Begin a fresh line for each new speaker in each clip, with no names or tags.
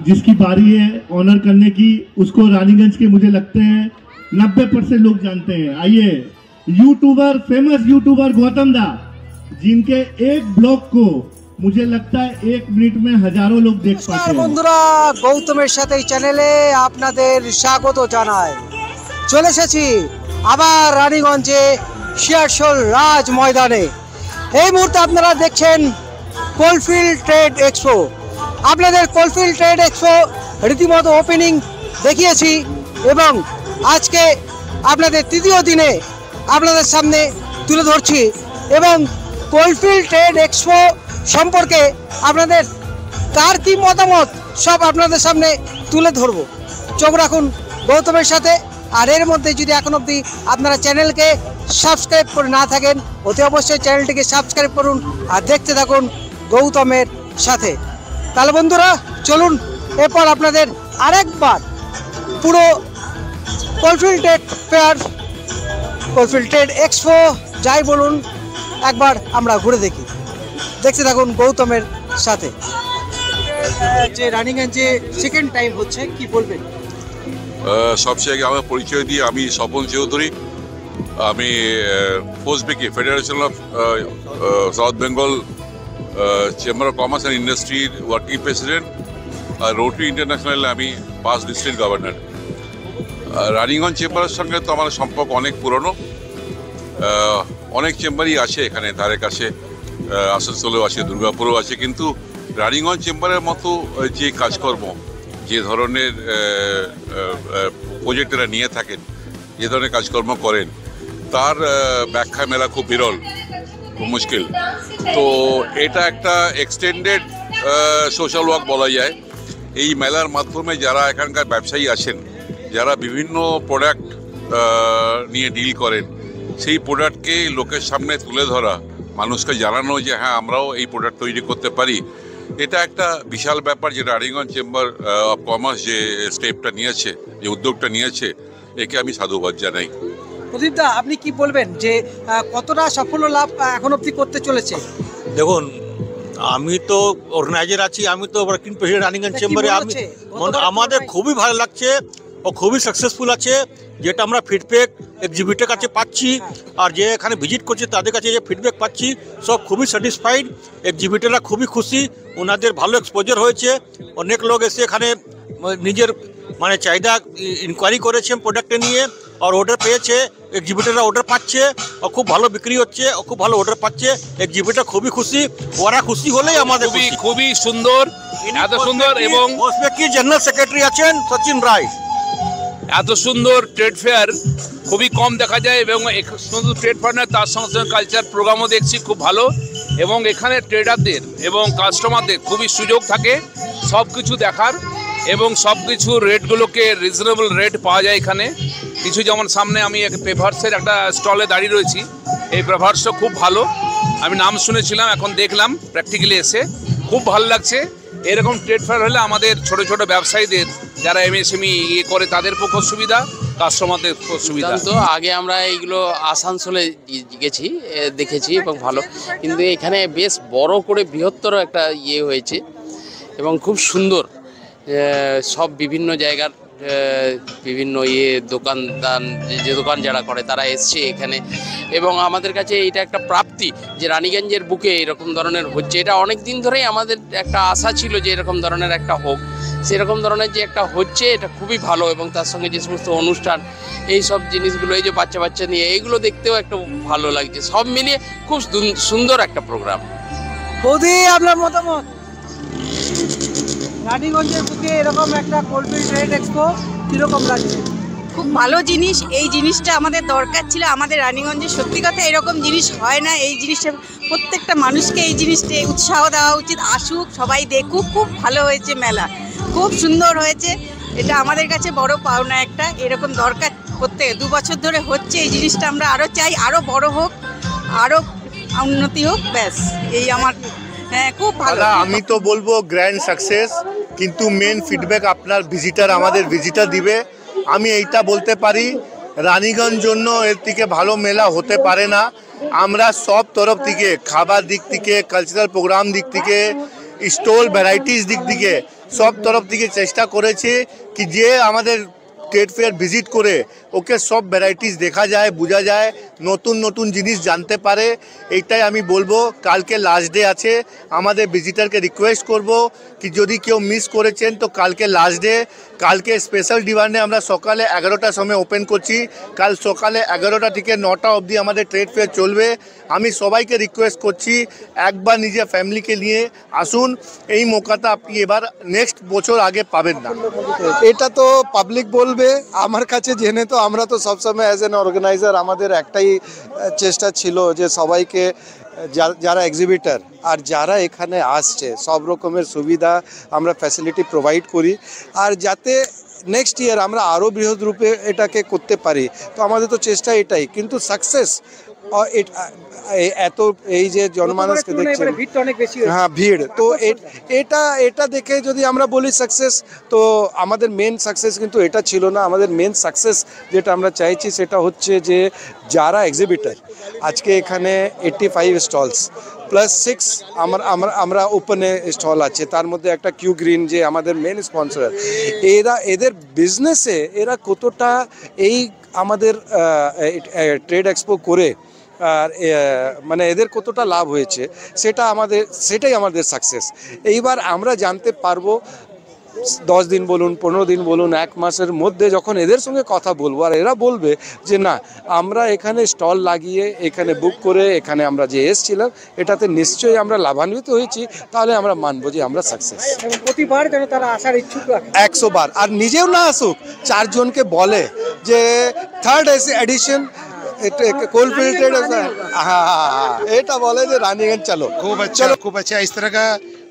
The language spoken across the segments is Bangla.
जिसकी बारी है ऑनर करने की, उसको रानीगंज के मुझे लगते हैं 90% लोग जानते हैं। आइए, यूट्यूबर, फेमस यूट्यूबर गौतम दा, जिनके एक ब्लॉग को मुझे लगता है 1 मिनट में हजारों लोग देख पाते हैं।
বন্ধুরা, গৌতমের সাথে এই চ্যানেলে আপনাদের স্বাগত জানাই। চলে এসেছি আবার রানীগঞ্জে শিয়ারশোল রাজ ময়দানে। এই মুহূর্তে আপনারা দেখছেন কোলফিল্ড ট্রেড এক্সপো। আপনাদের কোলফিল্ড ট্রেড এক্সপো রীতিমতো ওপেনিং দেখিয়েছি এবং আজকে আপনাদের তৃতীয় দিনে আপনাদের সামনে তুলে ধরছি এবং কোলফিল্ড ট্রেড এক্সপো সম্পর্কে আপনাদের কার কি মতামত সব আপনাদের সামনে তুলে ধরব। চোখ রাখুন গৌতমের সাথে। আর এর মধ্যে যদি এখন অবধি আপনারা চ্যানেলকে সাবস্ক্রাইব করে না থাকেন, অতি অবশ্যই চ্যানেলটিকে সাবস্ক্রাইব করুন আর দেখতে থাকুন গৌতমের সাথে। তাহলে বন্ধুরা চলুন এরপর আপনাদের আরেকবার পুরো coalfield trade fair, coalfield trade expo যাই বলুন, একবার আমরা ঘুরে দেখি। দেখতে থাকুন গৌতমের সাথে। যে রানীগঞ্জে সেকেন্ড টাইম হচ্ছে, কি বলবেন?
সবচেয়ে আগে আমার পরিচয় দিয়ে, আমি স্বপন চৌধুরী, আমি ফোসবিকে federation of south Bengal chamber of commerce and ইন্ডাস্ট্রির ওয়ার্কিং প্রেসিডেন্ট, আর রোটারি ইন্টারন্যাশনালে আমি পাস্ট ডিস্ট্রিক্ট গভর্নর। রানীগঞ্জ চেম্বারের সঙ্গে তো আমার সম্পর্ক অনেক পুরনো, অনেক চেম্বারই আছে এখানে ধারে কাছে, আসানসোলেও আছে, দুর্গাপুরেও আছে, কিন্তু রানীগঞ্জ চেম্বারের মতো যে কাজকর্ম, যে ধরনের প্রজেক্ট এরা নিয়ে থাকেন, যে ধরনের কাজকর্ম করেন, তার ব্যাখ্যা মেলা খুব বিরল, খুব মুশকিল। তো এটা একটা এক্সটেন্ডেড সোশ্যাল ওয়ার্ক বলা যায়। এই মেলার মাধ্যমে যারা এখানকার ব্যবসায়ী আছেন, যারা বিভিন্ন প্রোডাক্ট নিয়ে ডিল করেন, সেই প্রোডাক্টকে লোকের সামনে তুলে ধরা, মানুষকে জানানো যে হ্যাঁ আমরাও এই প্রোডাক্ট তৈরি করতে পারি, এটা একটা বিশাল ব্যাপার। যেটা রানীগঞ্জ চেম্বার অফ কমার্স যে স্টেপটা নিয়েছে, যে উদ্যোগটা নিয়েছে, একে আমি সাধুবাদ জানাই।
প্রদীপ দা, আপনি কি বলবেন যে কতটা সাফল্য লাভ এখন অবধি করতে চলেছে?
দেখুন, আমি তো অর্গানাইজার আছি, আমি তো ওয়ার্কিং প্রেসিডেন্ট রানীগঞ্জ চেম্বারে। আমাদের খুবই ভালো লাগছে ও খুবই সাকসেসফুল আছে, যেটা আমরা ফিডব্যাক এক্সিবিটের কাছে পাচ্ছি আর যে এখানে ভিজিট করছে তাদের কাছে যে ফিডব্যাক পাচ্ছি, সব খুবই স্যাটিসফাইড। এক্সিবিটাররা খুবই খুশি, ওনাদের ভালো এক্সপোজার হয়েছে। অনেক লোক এসে এখানে নিজের চাহিদা ইনকোয়ারি করেছেন প্রোডাক্টে নিয়ে, আর অর্ডার পেয়েছে। এক্সিবিটাররা অর্ডার পাচ্ছে ও খুব ভালো বিক্রি হচ্ছে, ও খুব ভালো অর্ডার পাচ্ছে। এক্সিবিটার খুবই খুশি, ওরা খুশি হলেই আমাদের
খুবই সুন্দর, এত সুন্দর। এবং
জেনারেল সেক্রেটারি আছেন সচিন রায়।
এত সুন্দর ট্রেড ফেয়ার খুবই কম দেখা যায় এবং শুধু ট্রেড ফেয়ার নয়, তার সঙ্গে সঙ্গে কালচার প্রোগ্রামও দেখছি খুব ভালো। এবং এখানে ট্রেডারদের এবং কাস্টমারদের খুবই সুযোগ থাকে সব কিছু দেখার, এবং সব কিছু রেটগুলোকে রিজনেবল রেট পাওয়া যায় এখানে। কিছু যেমন সামনে আমি পেপারসের একটা স্টলে দাঁড়িয়ে রয়েছি, এই পেপারসটা খুব ভালো, আমি নাম শুনেছিলাম, এখন দেখলাম প্র্যাকটিক্যালি এসে খুব ভালো লাগছে। এরকম ট্রেড ফেয়ার হলে আমাদের ছোট ছোট ব্যবসায়ীদের, যারা এমএসএমই করে, তাদের পক্ষে সুবিধা, কাস্টমারদের সুবিধা।
তো আগে আমরা এইগুলো আসানসোলে গেছি, দেখেছি এবং ভালো, কিন্তু এখানে বেশ বড় করে বৃহত্তর একটা হয়েছে এবং খুব সুন্দর। সব বিভিন্ন জায়গার বিভিন্ন দোকানদার, যে দোকান যারা করে তারা এসছে এখানে, এবং আমাদের কাছে এটা একটা প্রাপ্তি যে রানীগঞ্জের বুকে এরকম ধরনের হচ্ছে। এটা অনেক দিন ধরেই আমাদের একটা আশা ছিল যে এরকম ধরনের একটা হোক, সেরকম ধরনের যে একটা হচ্ছে, এটা খুবই ভালো। এবং তার সঙ্গে যে সমস্ত অনুষ্ঠান, এই সব জিনিসগুলো, এই যে বাচ্চা বাচ্চা নিয়ে, এইগুলো দেখতেও একটা ভালো লাগছে। সব মিলিয়ে খুব সুন্দর একটা প্রোগ্রাম।
বৌদি, আপনার মতামত? রানীগঞ্জের বুকে এরকম একটা কোলফিল্ড ট্রেড এক্সপো কিরকম লাগছে?
খুব ভালো জিনিস, এই জিনিসটা আমাদের দরকার ছিল। আমাদের রানীগঞ্জে সত্যি কথা এরকম জিনিস হয় না। এই জিনিসটা প্রত্যেকটা মানুষকে এই জিনিসটা উৎসাহ দেওয়া উচিত, আসুক, সবাই দেখুক। খুব ভালো হয়েছে মেলা, খুব সুন্দর হয়েছে। এটা আমাদের কাছে বড় পাওনা একটা, এরকম দরকার। প্রত্যেক 2 বছর ধরে হচ্ছে এই জিনিসটা, আমরা আরও চাই আরও বড় হোক, আরও উন্নতি হোক, ব্যাস এই আমার। হ্যাঁ, খুব ভালো।
আমি তো বলবো গ্র্যান্ড সাকসেস, কিন্তু মেন ফিডব্যাক আপনার ভিজিটার, আমাদের ভিজিটার দিবে। আমি এইটা বলতে পারি, রানীগঞ্জ জন্য এর থেকে ভালো মেলা হতে পারে না। আমরা সব তরফ থেকে, খাবার দিক থেকে, কালচারাল প্রোগ্রাম দিক থেকে, স্টল ভ্যারাইটিস দিক থেকে সব তরফ থেকে চেষ্টা করেছে কি যে আমাদের ট্রেড ফেয়ার ভিজিট করে ওকে সব ভ্যারাইটিস দেখা যায়, বোঝা যায়, নতুন নতুন জিনিস জানতে পারে। এইটাই আমি বলবো। কালকে লাস্ট ডে আছে, আমাদের ভিজিটারকে রিকোয়েস্ট করব কি যদি কেউ মিস করেছেন তো কালকে লাস্ট ডে। কালকে স্পেশাল ডিমান্ডে আমরা সকালে 11টার সময় ওপেন করছি। কাল সকালে 11টা থেকে 9টা অবধি আমাদের ট্রেড ফেয়ার চলবে। আমি সবাইকে রিকোয়েস্ট করছি একবার নিজের ফ্যামিলিকে নিয়ে আসুন। এই মৌকাটা আপনি এবার নেক্সট বছর আগে পাবেন না।
এটা তো পাবলিক বলবে, আমার কাছে জেনে তো আমরা তো সবসময় অ্যাজ এন অর্গানাইজার আমাদের একটাই চেষ্টা ছিল যে সবাইকে যারা এক্সিবিটার আর যারা এখানে আসছে সব রকমের সুবিধা আমরা ফ্যাসিলিটি প্রোভাইড করি, আর যাতে নেক্সট ইয়ার আমরা আরও বৃহৎ রূপে এটাকে করতে পারি। তো আমাদের তো চেষ্টা এটাই, কিন্তু সাকসেস এত এই যে জনমানসকে দেখছেন, হ্যাঁ ভিড়, তো এটা দেখে যদি আমরা বলি সাকসেস, তো আমাদের মেন সাকসেস কিন্তু এটা ছিল না। আমাদের মেন সাকসেস যেটা আমরা চাইছি সেটা হচ্ছে যে যারা এক্সিবিটার আজকে এখানে 85 স্টলস প্লাস 6 আমরা ওপেনে স্টল আছে, তার মধ্যে একটা কিউ গ্রিন যে আমাদের মেন স্পন্সর, এদের বিজনেসে এরা কতটা এই আমাদের ট্রেড এক্সপো করে আর মানে এদের কতটা লাভ হয়েছে সেটাই আমাদের সাকসেস। এইবার আমরা জানতে পারবো 10 দিন বলুন, 15 দিন বলুন, 1 মাসের মধ্যে যখন এদের সঙ্গে কথা বলবো আর এরা বলবে যে না আমরা এখানে স্টল লাগিয়ে এখানে বুক করে এখানে আমরা যে এসেছিলাম এটাতে নিশ্চয়ই আমরা লাভান্বিত হয়েছি, তাহলে আমরা মানবো যে আমরা সাকসেস।
প্রতিবার যেন তারা আসার ইচ্ছুক
100 বার, আর নিজেও না আসুক 4 জনকে বলে যে 3rd এডিশন कोलफील्ड एटा बोले जो रानीगंज चलो।
खूब अच्छा इस तरह का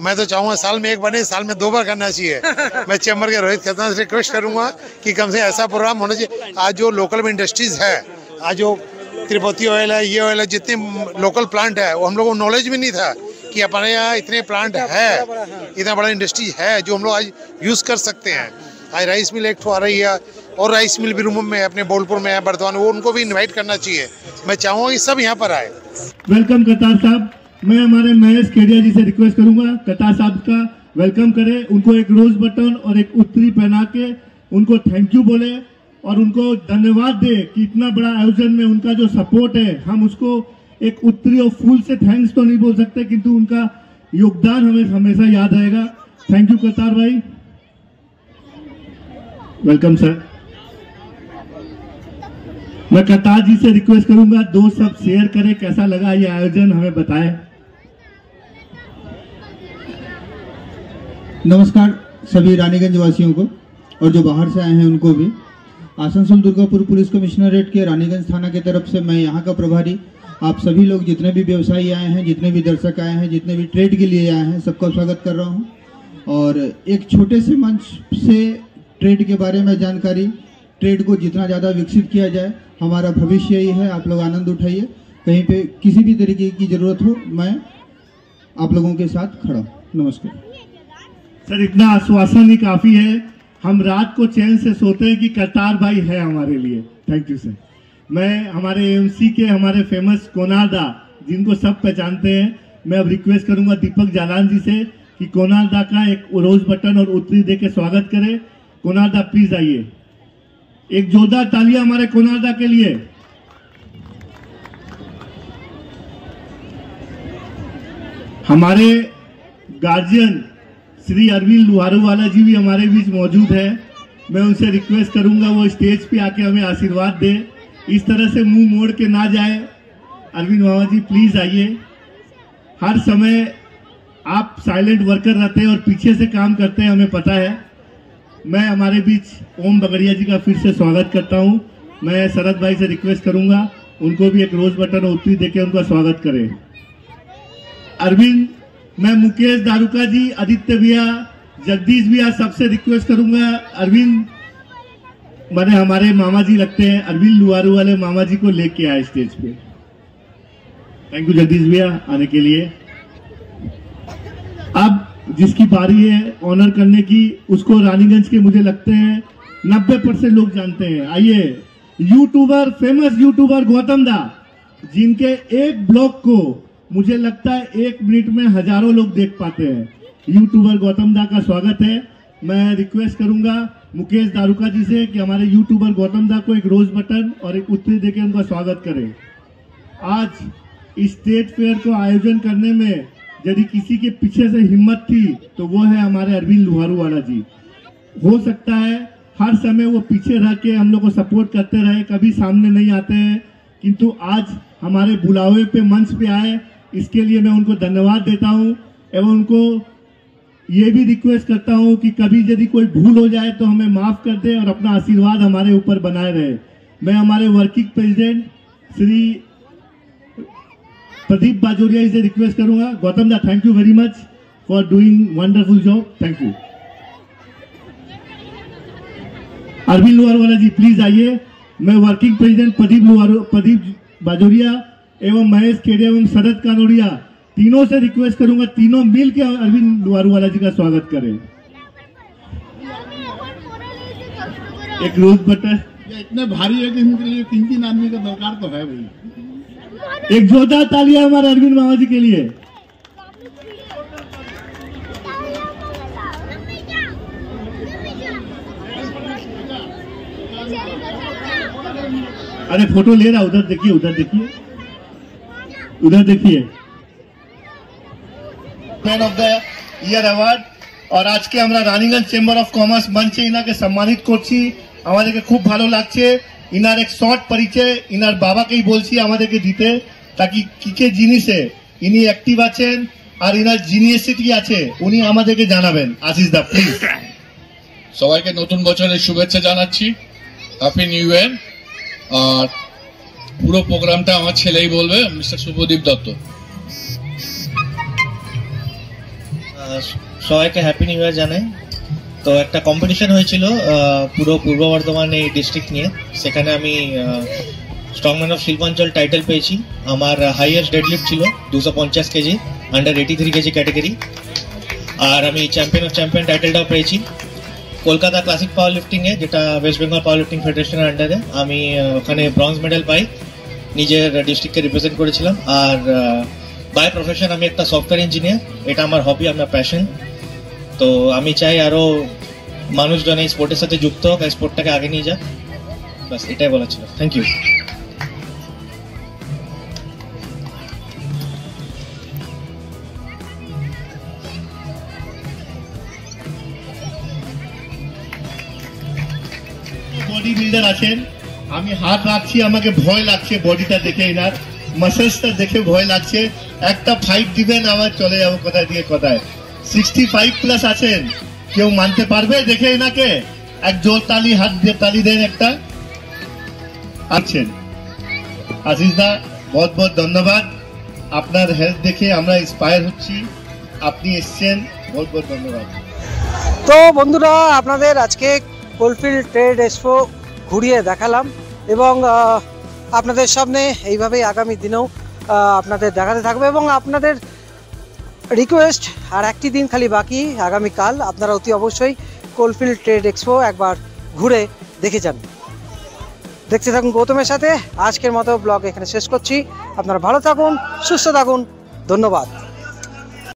मैं तो चाहूँगा साल में 1 बने, साल में 2 बार करना चाहिए। मैं चैम्बर के रोहित खन्ना से रिक्वेस्ट करूँगा कि कम से ऐसा प्रोग्राम होना चाहिए। आज जो लोकल में इंडस्ट्रीज है, आज जो तिरुपति ऑयल है, ये ऑयल है, जितने लोकल प्लांट है वो हम लोगों को नॉलेज भी नहीं था कि अपने यहाँ इतने प्लांट है, इतना बड़ा इंडस्ट्री है जो हम लोग आज यूज़ कर सकते हैं। आज राइस मिल एक आ रही है और राइस मिल भी रूम में अपने बोलपुर में है, बर्दवान, वो उनको भी इनवाइट करना चाहिए। मैं चाहूँगा कि सब यहाँ पर आए।
वेलकम कतार साहब, मैं हमारे महेश केडिया जी से रिक्वेस्ट करूंगा कतार साहब का वेलकम करें, उनको एक रोज बटन और एक उत्तरी पहना के उनको थैंक यू बोले और उनको धन्यवाद दे कि इतना बड़ा आयोजन में उनका जो सपोर्ट है, हम उसको एक उत्तरी और फूल से थैंक्स तो नहीं बोल सकते, किंतु उनका योगदान हमें हमेशा याद रहेगा। थैंक यू कतार भाई, वेलकम सर। मैं कतार जी से रिक्वेस्ट करूंगा 2 सब शेयर करें, कैसा लगा ये आयोजन हमें बताएं।
नमस्कार सभी रानीगंज वासियों को और जो बाहर से आए हैं उनको भी। आसनसोल दुर्गापुर पुलिस कमिश्नरेट के रानीगंज थाना की तरफ से मैं यहाँ का प्रभारी, आप सभी लोग जितने भी व्यवसायी आए हैं, जितने भी दर्शक आए हैं, जितने भी ट्रेड के लिए आए हैं, सबका स्वागत कर रहा हूँ। और एक छोटे से मंच से ट्रेड के बारे में जानकारी, ट्रेड को जितना ज़्यादा विकसित किया जाए हमारा भविष्य यही है। आप लोग आनंद उठाइए, कहीं पे किसी भी तरीके की ज़रूरत हो मैं आप लोगों के साथ खड़ा हूँ। नमस्कार
सर, इतना आश्वासन ही काफ़ी है, हम रात को चैन से सोते हैं कि कतार भाई है हमारे लिए। Thank you sir. मैं हमारे एमसी के हमारे फेमस कोनारदा जिनको सब पहचानते हैं, मैं अब रिक्वेस्ट करूंगा दीपक जालान जी से कि कोनारदा का एक रोज बटन और उत्तरी दे के स्वागत करें। कोनारदा प्लीज आइए, एक जोरदार तालियां हमारे कोनारदा के लिए। हमारे गार्जियन श्री अरविंद लुहारूवाला जी भी हमारे बीच मौजूद है, मैं उनसे रिक्वेस्ट करूंगा वो स्टेज पे आके हमें आशीर्वाद दे, इस तरह से मुंह मोड़ के ना जाए। अरविंद मामा जी प्लीज आइए। हर समय आप साइलेंट वर्कर रहते हैं और पीछे से काम करते हैं, हमें पता है। मैं हमारे बीच ओम बगड़िया जी का फिर से स्वागत करता हूं। मैं शरद भाई से रिक्वेस्ट करूंगा उनको भी एक रोज बटन और उत्तरी देके उनका स्वागत करें। अरविंद, मैं मुकेश दारुका जी, आदित्य भैया, जगदीश भैया, सबसे रिक्वेस्ट करूंगा। अरविंद मैंने हमारे मामा जी लगते हैं, अरविंद लुहारू वाले मामा जी को लेके आए स्टेज पे। थैंक यू जगदीश भैया आने के लिए। अब जिसकी बारी है ऑनर करने की, उसको रानीगंज के मुझे लगते हैं 90% लोग जानते हैं। आइए, यूट्यूबर, फेमस यूट्यूबर गौतम दा, जिनके एक ब्लॉग को मुझे लगता है 1 मिनट में हजारों लोग देख पाते हैं। यूट्यूबर गौतम दा का स्वागत है। मैं रिक्वेस्ट करूंगा मुकेश दारुका जी से कि हमारे यूट्यूबर गौतम दा को एक रोज बटन और एक उत्तरी देकर उनका स्वागत करें। आज इस स्टेट फेयर को आयोजन करने में यदि किसी के पीछे से हिम्मत थी तो वो है हमारे अरविंद लुहारूवाला जी। हो सकता है हर समय वो पीछे रह के हम लोग को सपोर्ट करते रहे, कभी सामने नहीं आते हैं, किंतु आज हमारे बुलावे पे मंच पे आए, इसके लिए मैं उनको धन्यवाद देता हूं एवं उनको ये भी रिक्वेस्ट करता हूं कि कभी यदि कोई भूल हो जाए तो हमें माफ कर दे और अपना आशीर्वाद हमारे ऊपर बनाए रहे। मैं हमारे वर्किंग प्रेसिडेंट श्री प्रदीप बाजोरिया से रिक्वेस्ट करूंगा। Gautam da, thank you very much for doing wonderful job, thank you. Arvind Luharuwala ji please आइए। मैं वर्किंग प्रेसिडेंट प्रदीप बाजोरिया एवं महेश खेड़े एवं शरद कानोड़िया तीनों से रिक्वेस्ट करूंगा, तीनों मिल के अरविंद लुहारूवाला जी का स्वागत करें। एक रोज बटन
इतने भारी है कि इनके लिए 3-3 आदमी का दरकार तो है भाई।
एक जोरदार तालियां हमारे अरविंद मामा जी के लिए। अरे फोटो ले रहा, उधर देखिए, उधर देखिए, उधर देखिए। Man of the year award और आज के हमारा रानीगंज चेम्बर ऑफ कॉमर्स मंचे इनाके सम्मानित করছি। আমাদেরকে খুব ভালো লাগছে। ইনার এক শর্ট পরিচয় ইনার বাবাকেই বলছি আমাদেরকে দিতে, তাকি কি জিনিসে ইনি অ্যাক্টিভ আছেন আর ইনার জিনিয়াসিটি আছে উনি আমাদেরকে জানাবেন। আশিস দা প্লিজ।
সবাইকে নতুন বছরের শুভেচ্ছা জানাচ্ছি, হ্যাপি নিউ ইয়ার। আর পুরো প্রোগ্রামটা আমার ছেলেই বলবে, মিস্টার শুভদীপ দত্ত।
সবাইকে হ্যাপি নিউ ইয়ার জানাই। তো একটা কম্পিটিশন হয়েছিল পুরো পূর্ব বর্ধমান এই ডিস্ট্রিক্ট নিয়ে, সেখানে আমি স্ট্রংম্যান অফ শিল্পাঞ্চল টাইটেল পেয়েছি। আমার হাইয়েস্ট ডেডলিফট ছিল 250 কেজি আন্ডার 83 কেজি ক্যাটাগরি। আর আমি চ্যাম্পিয়ন অফ চ্যাম্পিয়ন টাইটেলটাও পেয়েছি কলকাতা ক্লাসিক পাওয়ার লিফটিংয়ে, যেটা ওয়েস্ট বেঙ্গল পাওয়ার লিফটিং ফেডারেশনের আন্ডারে। আমি ওখানে ব্রঞ্জ মেডেল পাই, নিজের ডিস্ট্রিক্টকে রিপ্রেজেন্ট করেছিলাম। আর বাই প্রফেশন আমি একটা সফটওয়্যার ইঞ্জিনিয়ার, এটা আমার হবি, আমার প্যাশন। তো আমি চাই আরো মানুষজন এই স্পোর্টের সাথে যুক্ত হোক, এই স্পোর্টটাকে আগে নিয়ে যাক, বাস এটাই বলা ছিল। Thank you.
বডি বিল্ডার আছেন, আমি হাত রাখছি, আমাকে ভয় লাগছে বডিটা দেখে, এনার মাসেলসটা দেখে ভয় লাগছে। একটা ফাইট দিবেন আমার চলে যাবো কোথায় দিয়ে কোথায়। 65 প্লাস আছেন, কেউ মানতে পারবে দেখে এনাকে? এক জোর তালি, হাত দিয়ে তালি দেন একটা। আছেন আশিস দা, বহুত বহুত ধন্যবাদ। আপনার হেলথ দেখে আমরা ইন্সপায়ার হচ্ছি, আপনি এসছেন, বহুত বহুত ধন্যবাদ।
তো বন্ধুরা, আপনাদের আজকে কোলফিল্ড ট্রেড এক্সপো ঘুরিয়ে দেখালাম এবং আপনাদের সামনে এইভাবেই আগামী দিনেও আপনাদের দেখাতে থাকবে। এবং আপনাদের রিকোয়েস্ট, আর একটি দিন খালি বাকি, আগামীকাল আপনারা অতি অবশ্যই কোলফিল্ড ট্রেড এক্সপো একবার ঘুরে দেখে যান। দেখতে থাকুন গৌতমের সাথে। আজকের মতো ব্লগ এখানে শেষ করছি। আপনারা ভালো থাকুন, সুস্থ থাকুন, ধন্যবাদ।